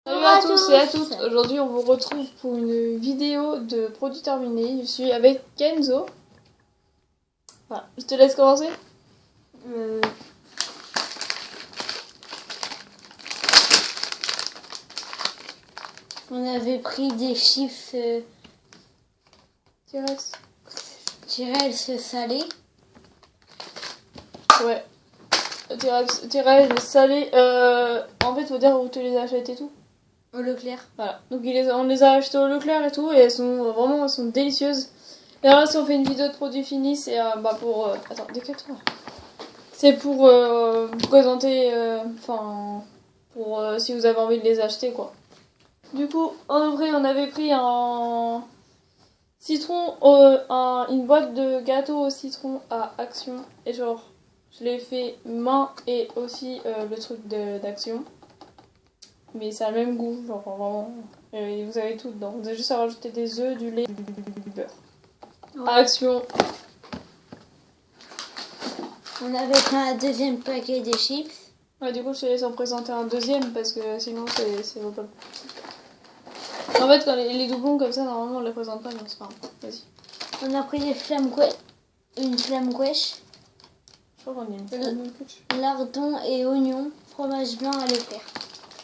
Salut à tous et à toutes. Aujourd'hui on vous retrouve pour une vidéo de produits terminés. Je suis avec Kenzo. Voilà, je te laisse commencer. On avait pris des chips T-Rex salés. Ouais. T-Rex salé. En fait, faut dire où tu les achètes et tout. Au Leclerc. Voilà. Donc on les a achetés au Leclerc et tout, et elles sont délicieuses. Et alors là, si on fait une vidéo de produits finis, c'est pour. Attends, décale-toi. C'est pour vous présenter. Si vous avez envie de les acheter, quoi. Du coup, on avait pris un citron, une boîte de gâteaux au citron à Action. Et genre, je l'ai fait main et aussi le truc d'Action. Mais ça a le même goût, genre vraiment. Et vous avez tout dedans. Vous avez juste à rajouter des œufs, du lait, du beurre. Ouais. Action. On avait pris un deuxième paquet de chips. Ouais, du coup, je te laisse en présenter un deuxième parce que sinon, c'est pas. En fait, quand les doublons comme ça, normalement, on les présente pas, donc c'est pas grave. Vas-y. On a pris une flamme quèche, Je crois qu'on est une flamme quèche. lardons et oignons, fromage blanc à Leclerc.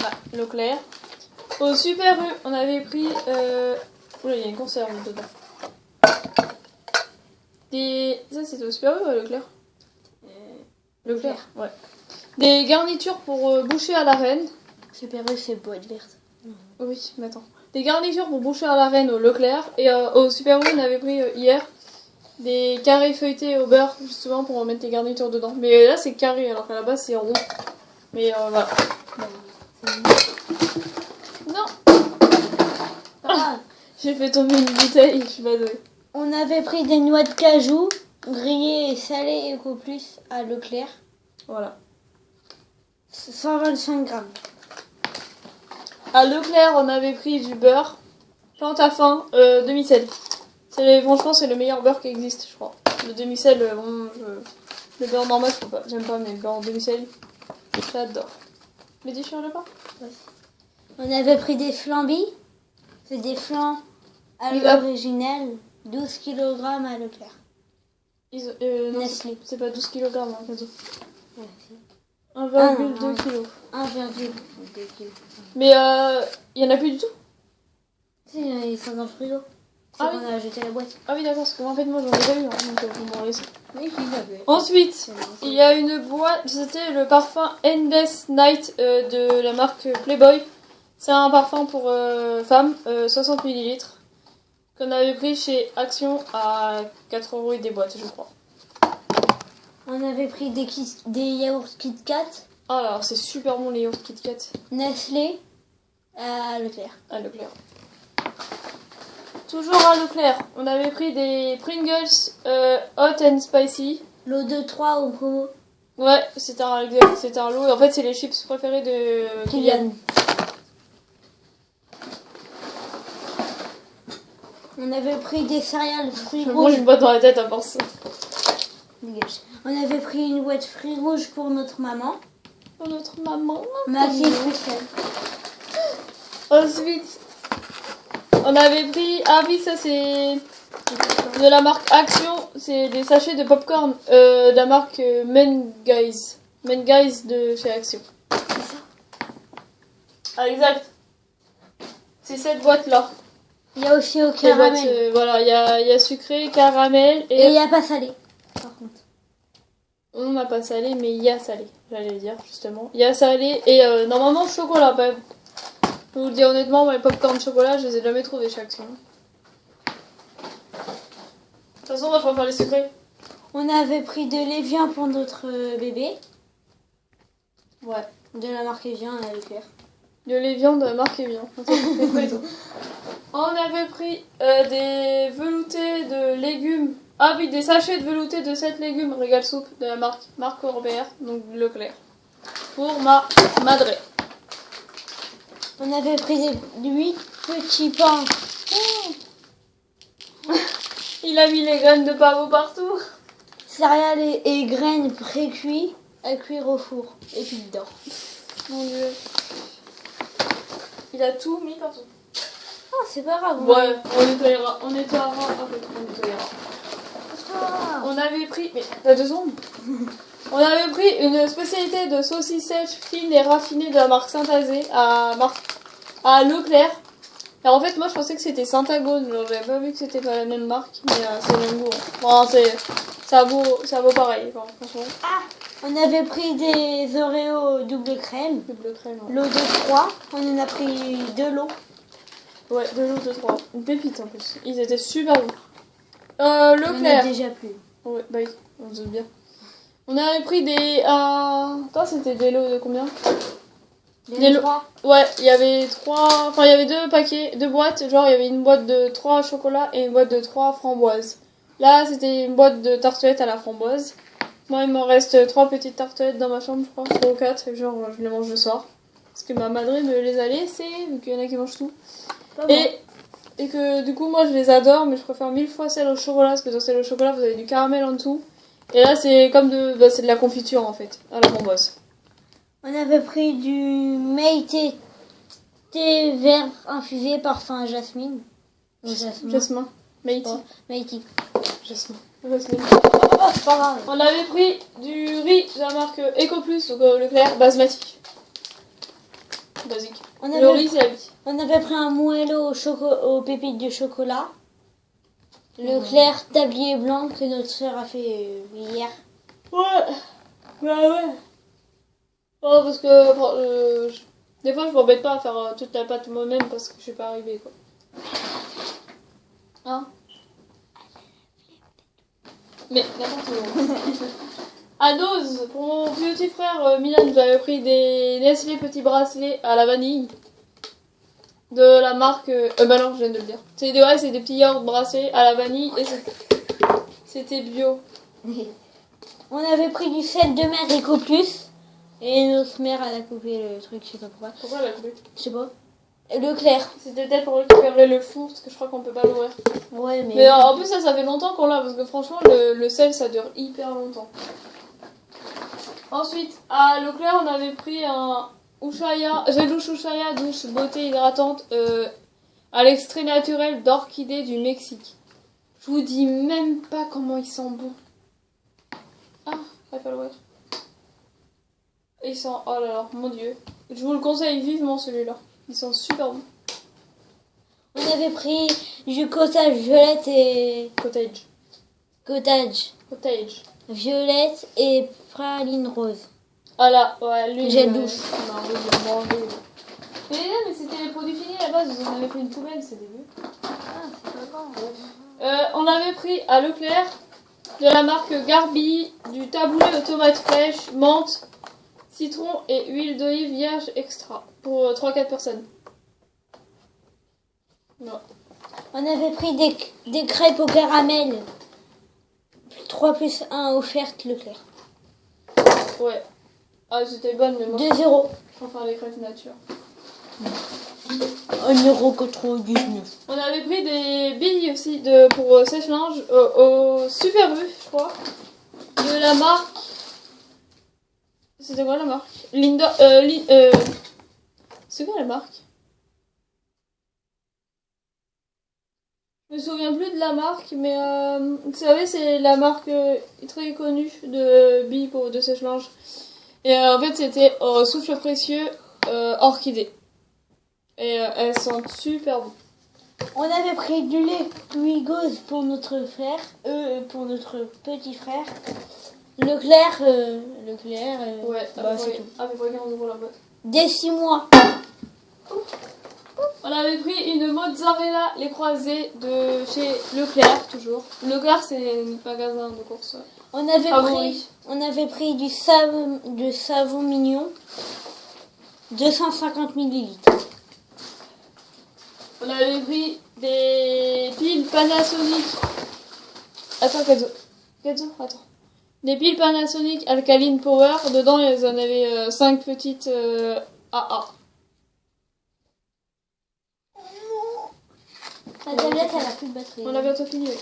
Ouais, Leclerc. Au Super U, on avait pris. Oula, il y a une conserve dedans. Ça, c'était au Super U ou à Leclerc Leclerc, ouais. Des garnitures pour boucher à la reine. Super U, c'est boîte verte. Oui, mais attends. Des garnitures pour boucher à la reine au Leclerc. Et au Super U, on avait pris hier des carrés feuilletés au beurre, justement, pour mettre les garnitures dedans. Mais là, c'est carré, alors qu'à la base, c'est rond. Mais voilà. Non. Ah, j'ai fait tomber une bouteille, je suis pas douée. On avait pris des noix de cajou, grillées et salées Eco Plus à Leclerc. Voilà. 125 grammes. À Leclerc, on avait pris du beurre plante à fin demi-sel. Franchement, c'est le meilleur beurre qui existe, je crois. Le demi-sel, le beurre normal, j'aime pas, mais le beurre en demi-sel, j'adore. Mais dis, le pas. Ouais. On avait pris des flambis. C'est des flancs à l'original, 12 kg à Leclerc. Non, c'est pas 12 kg, hein, Kenzo. Ouais, 1,2 kg. 1,2 kg. Mais il y en a plus du tout. Si, ils sont dans le frigo. C'est qu'on a jeté la boîte. Ah oui, d'accord, parce que en fait, moi j'en ai pas eu, hein, donc vous m'en laissez. Oui, il avait. Ensuite, il y a une boîte, c'était le parfum Endless Night de la marque Playboy. C'est un parfum pour femmes, 60 ml, qu'on avait pris chez Action à 4 € et des boîtes, je crois. On avait pris des yaourts Kit Kat. Ah, alors c'est super bon les yaourts Kit Kat. Nestlé à Leclerc. À Leclerc. Toujours à Leclerc, on avait pris des Pringles Hot and Spicy. Lot de 3 au promo. Ouais, c'était un lot. En fait, c'est les chips préférés de Kylian. On avait pris des céréales fruits rouges. Moi, j'ai une boîte dans la tête à force. Dégage. On avait pris une boîte fruits rouges pour notre maman. Pour notre maman. Maquis spécial. Ensuite, on avait pris. Ah oui, ça c'est de la marque Action. C'est des sachets de popcorn de la marque Men Guys. Men Guys de chez Action. C'est ça. Ah, exact. C'est cette boîte là. Il y a aussi au caramel. Boîtes, voilà, il y a sucré, caramel et il n'y a pas salé. Par contre. On n'a pas salé, mais il y a salé. J'allais dire justement. Il y a salé et normalement chocolat. Bah, je vais vous le dire honnêtement, mes popcorn chocolat, je les ai jamais trouvés chez Action. De toute façon, on va pas faire les secrets. On avait pris de l'évian pour notre bébé. Ouais. De la marque Evian à Leclerc. De l'évian de la marque Evian. On avait pris des veloutés de légumes. Ah oui, des sachets de veloutés de 7 légumes Régal Soup de la marque Robert, donc Leclerc. Pour ma madre. On avait pris 8 petits pains. Il a mis les graines de pavot partout. Céréales et graines pré-cuits à cuire au four. Et puis dedans. Mon Dieu. Il a tout mis partout. Oh, c'est pas grave. Ouais, on nettoyera. On nettoiera après. On nettoyera. Ah. On avait pris... Mais t'as 2 secondes. On avait pris une spécialité de saucisses sèches, fines et raffinées de la marque Saint-Azé à Leclerc. Alors en fait, moi je pensais que c'était Saint-Agone, genre j'avais pas vu que c'était pas la même marque, mais c'est le même goût. Bon, ça vaut pareil, enfin, franchement. Ah, on avait pris des Oreos double crème. Double crème, ouais. L'eau de 3, on en a pris 2 lots. Ouais, 2 lots de 3. Une pépite en plus. Ils étaient super bons. On en a Leclerc. déjà plus. Ouais, bah oui, on se doute bien. On avait pris des... Attends, c'était des lots de combien? Des lots 3. Ouais, il y avait 3... Enfin, il y avait 2 paquets, 2 boîtes. Genre, il y avait une boîte de 3 chocolats et une boîte de 3 framboises. Là, c'était une boîte de tartelettes à la framboise. Moi, il m'en reste 3 petites tartelettes dans ma chambre, je crois. 3 ou 4. Genre, je les mange le soir. Parce que ma madré me les a laissées, vu qu'il y en a qui mangent tout. Et que du coup, moi, je les adore, mais je préfère 1000 fois celle au chocolat. Parce que dans celle au chocolat, vous avez du caramel en dessous. Et là, c'est comme de... Bah, c'est de la confiture, en fait, à la framboise. On avait pris du Méité thé vert infusé parfum jasmine. Jasmin. Métis. Oh, Méité. Jasmin. Jasmine. Oh, c'est pas grave. On avait pris du riz de la marque EcoPlus, donc Leclerc, basmati. Basique. Le riz, c'est la vie. On avait pris un moelleau aux pépites de chocolat. Leclerc tablier blanc que notre soeur a fait hier. Ouais. Bah ouais. Oh, parce que des fois, je m'embête pas à faire toute la pâte moi-même parce que je suis pas arrivée, quoi. Hein? Mais n'importe quoi. À dose, pour mon petit frère Milan, j'avais pris des Nestlé petits bracelets à la vanille. De la marque... bah non, je viens de le dire. C'est des petits yaourts bracelets à la vanille et c'était bio. On avait pris du sel de mer EcoPlus. Et notre mère, elle a coupé le truc, je sais pas pourquoi. Pourquoi elle a coupé? Je sais pas. Leclerc. C'était peut-être pour récupérer le fond, parce que je crois qu'on peut pas l'ouvrir. Ouais, mais... Mais en plus, ça fait longtemps qu'on l'a, parce que franchement, le sel, ça dure hyper longtemps. Ensuite, à Leclerc, on avait pris un gel douche Ushuaïa, douche beauté hydratante, à l'extrait naturel d'orchidée du Mexique. Je vous dis même pas comment il sent bon. Ah, il va l'ouvrir. Il sent, oh là là, mon dieu. Je vous le conseille vivement celui-là. Il sent super bon. On avait pris du cottage violette et... Cottage. Cottage. Violette et praline rose. Ah là, ouais, lui. Gel douche. Non, lui, il est mangé. Mais c'était les produits finis à la base, vous en avez pris une poubelle, c'est début. Ah, c'est pas grave. On avait pris à Leclerc de la marque Garbi du taboulé aux tomates fraîches, menthe, citron et huile d'olive vierge extra pour 3-4 personnes. Non. On avait pris des crêpes au caramel. 3 plus 1 offertes Leclerc. Ouais. Ah, c'était bonne, mais moi. 2 €. Enfin, les crêpes nature. 1,99 €. On avait pris des billes aussi pour sèche-linge au Super U, je crois. De la marque. C'était quoi la marque? C'est quoi la marque? Je me souviens plus de la marque, mais vous savez, c'est la marque très connue de billes de sèche-linge. Et en fait, c'était souffle précieux orchidée. Et elles sentent super bon. On avait pris du lait Louis-Gauze pour notre frère, pour notre petit frère. Leclerc, Ouais, bah, c'est tout. Ah, mais regarde, on ouvre la boîte. Dès 6 mois. On avait pris une mozzarella les croisés de chez Leclerc, toujours. Leclerc, c'est un magasin de courses. On avait pris du savon mignon, 250 ml. On avait pris des piles Panasonic. Attends, attends. Des piles Panasonic Alkaline Power. Dedans, ils en avaient 5 petites AA. La tablette, elle a plus de batterie. On a bientôt fini, oui.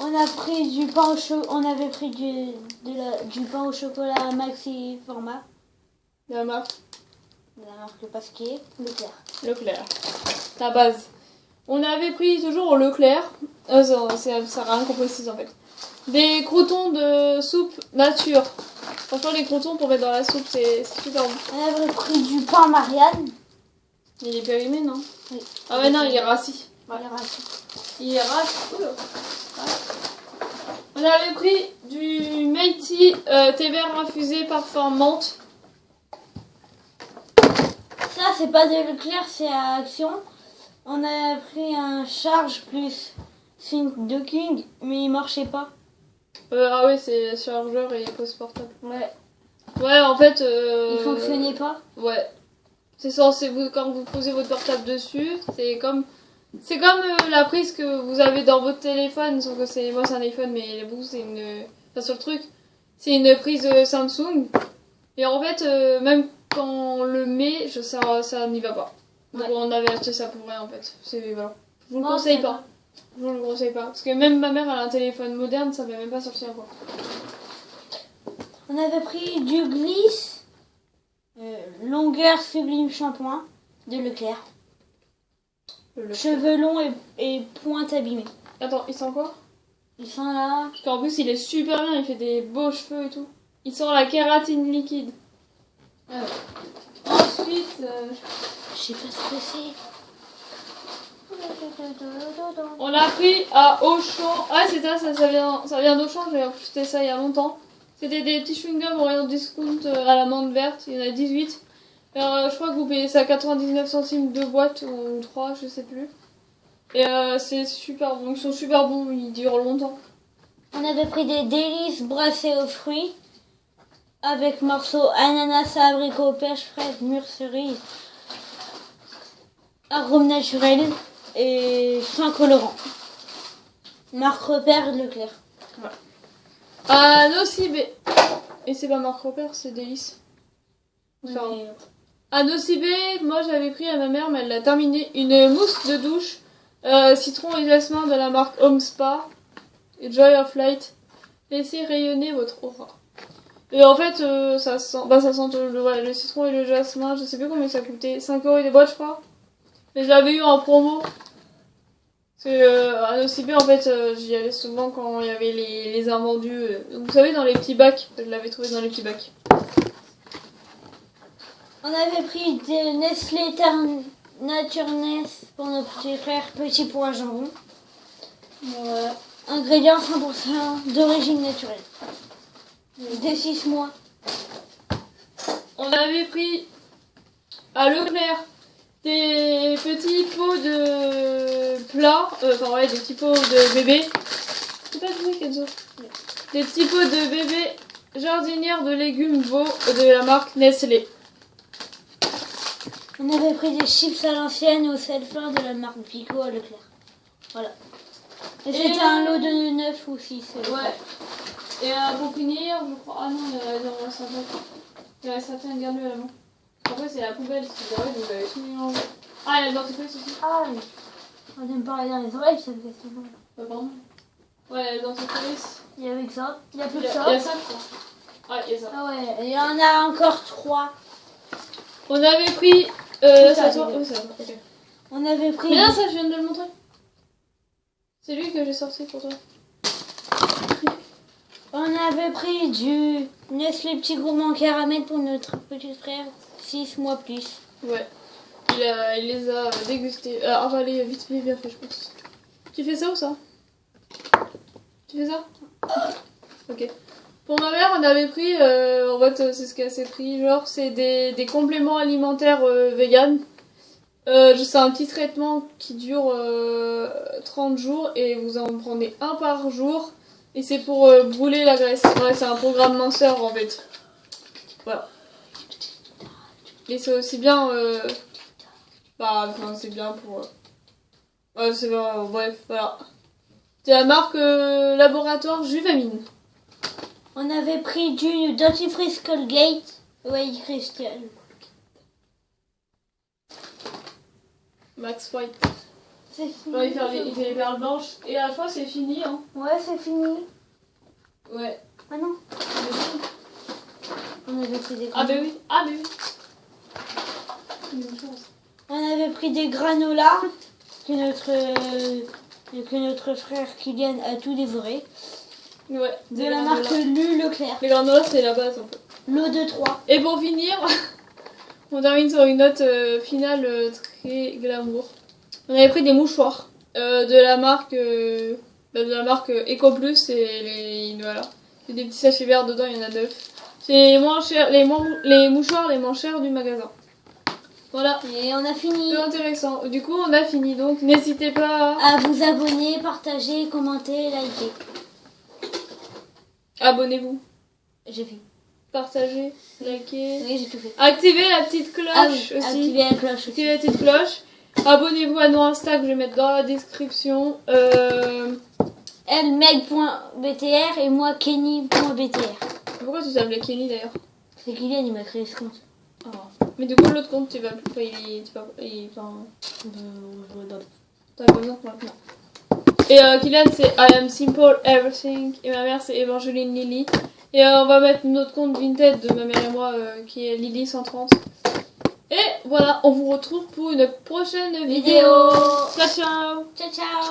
On a pris du pain au on avait pris du pain au chocolat maxi format. De la marque. de la marque Pasquier, Leclerc. Leclerc. Ta base. On avait pris toujours Leclerc. Ça n'a rien qu'on précise en fait. Des croûtons de soupe nature. Franchement, les croûtons pour mettre dans la soupe, c'est super bon. On avait pris du pain Marianne. Il est périmé, non? Oui. Ah ouais, non, il est rassis. Ouais. Il est rassis. Il est rassis. Oula. On avait pris du Meiti thé vert infusé parfum menthe. Ça, c'est pas de Leclerc, c'est à Action. On a pris un charge plus Think Docking, mais il marchait pas. Ah ouais, c'est chargeur et pose portable. Ouais. Ouais, en fait... Il fonctionnait pas. Ouais. C'est censé, quand vous posez votre portable dessus, c'est comme la prise que vous avez dans votre téléphone, sauf que moi c'est un iPhone, mais vous c'est sur le truc, c'est une prise Samsung. Et en fait, même quand on le met, ça n'y va pas. Donc Ouais. on avait acheté ça pour rien en fait. Voilà. Je vous le Non, conseille c'est pas. Je vous le conseille pas. Parce que même ma mère elle a un téléphone moderne, ça fait même pas sortir quoi. On avait pris du Gliss, longueur sublime shampoing de Leclerc. Cheveux longs et pointe abîmée. Attends, il sent quoi? Ils sont là. Parce qu'en plus il est super bien, il fait des beaux cheveux et tout. Il sent la kératine liquide. Ensuite, Je sais pas ce que c'est. on l'a pris à Auchan. Ah, c'est ça vient d'Auchan, j'ai acheté ça il y a longtemps. C'était des petits chewing-gums au rayon discount à la menthe verte, il y en a 18. Je crois que vous payez ça 99 centimes 2 boîtes ou 3, je sais plus. Et c'est super bon, ils sont super bons, ils durent longtemps. On avait pris des délices brassés aux fruits avec morceaux ananas, abricot, pêche, fraise, mûre, cerise, arôme naturel et sans colorant. Marque repère Leclerc. À Nocibé. Et c'est pas Marc Repère, c'est Délice. Enfin, Mais- à Nocibé, moi j'avais pris à ma mère, mais elle l'a terminé, une mousse de douche citron et jasmin de la marque Home Spa et Joy of Light. Laissez rayonner votre aura. Et en fait, ça sent le citron et le jasmin, je sais plus combien ça coûtait, 5 € des boîtes je crois. Mais je l'avais eu en promo. Parce que à Nocibé, en fait, j'y allais souvent quand il y avait les invendus. Vous savez, dans les petits bacs. Je l'avais trouvé dans les petits bacs. On avait pris des Nestlé Naturness pour nos petits frères, petits pois jambon. Voilà. Ingrédients 100% d'origine naturelle. Dès 6 mois. On avait pris à Leclerc des petits pots de plats, des petits pots de bébé. C'est pas du tout Kenzo. Des petits pots de bébé jardinière de légumes beaux de la marque Nestlé. On avait pris des chips à l'ancienne au sel fin de la marque Vico à Leclerc. Voilà. Et c'était un lot de 9 ou 6. Ouais. Et pour finir, je crois. Ah non, il y a certains garde-le à la main. Après, c'est la poubelle, c'est vrai, donc j'avais tout mélangé. Ah, il y a le dentifrice aussi. Ah oui. On aime parler dans les oreilles, ça me fait souvent. Pardon. Ouais, il y a le dentifrice. Il y avait que ça. Il y a plus Il y que a ça. ça, je crois. Ah, il y a ça. Ah ouais, il y en a encore 3. On avait pris. ça, Ça sort. il y a- Oui, ça sort. Ok. On avait pris. Mais là, ça, je viens de le montrer. C'est lui que j'ai sorti pour toi. On avait pris du Nestlé Petit Gourmand Caramel pour notre petit frère, 6 mois plus. Ouais. Il les a dégustés. Avalés vite fait, bien fait, je pense. Tu fais ça ou ça? Tu fais ça? Ok. Pour ma mère, on avait pris, en fait, c'est ce qu'elle s'est pris, genre, c'est des compléments alimentaires vegan. C'est un petit traitement qui dure 30 jours et vous en prenez un par jour. Et c'est pour brûler la graisse. Ouais, c'est un programme minceur en fait. Voilà. Et c'est aussi bien. C'est bien pour. Ouais, c'est bien, bref, voilà. C'est la marque Laboratoire Juvamine. On avait pris du dentifrice Colgate, White Crystal. Max White. C'est fini. Ouais, il fait les perles blanches. Et à la fois, c'est fini, hein. Ouais, c'est fini. Ouais. Ah non. On avait pris des Ah, bah oui. Ah, bah oui. On avait pris des granolas que notre frère Kylian a tout dévoré. Ouais. De la marque Lu Leclerc. Les granolas, c'est la base un peu. L'eau de 3. Et pour finir, on termine sur une note finale très glamour. On avait pris des mouchoirs de la marque EcoPlus et voilà. C'est des petits sachets verts dedans, il y en a 9. C'est moins cher, les mouchoirs les moins chers du magasin. Voilà. Et on a fini. C'est intéressant. Du coup, on a fini. Donc, n'hésitez pas à vous abonner, partager, commenter, liker. Abonnez-vous. J'ai fait. Partagez, likez. Oui, j'ai tout fait. Activez la petite cloche aussi. Activez la cloche. Activez la petite cloche. Abonnez-vous à nos Insta que je vais mettre dans la description. elmeg.btr et moi kenny.btr. Pourquoi tu t'appelais Kenny d'ailleurs? C'est Kylian, il m'a créé ce compte. Oh. Mais du coup, l'autre compte, tu vas plus. T'as pas besoin maintenant. Et Kylian, c'est I am simple everything. Et ma mère, c'est Evangeline Lily. Et on va mettre notre compte Vinted de ma mère et moi qui est Lily130. Et voilà, on vous retrouve pour une prochaine vidéo. Ciao, ciao. Ciao, ciao.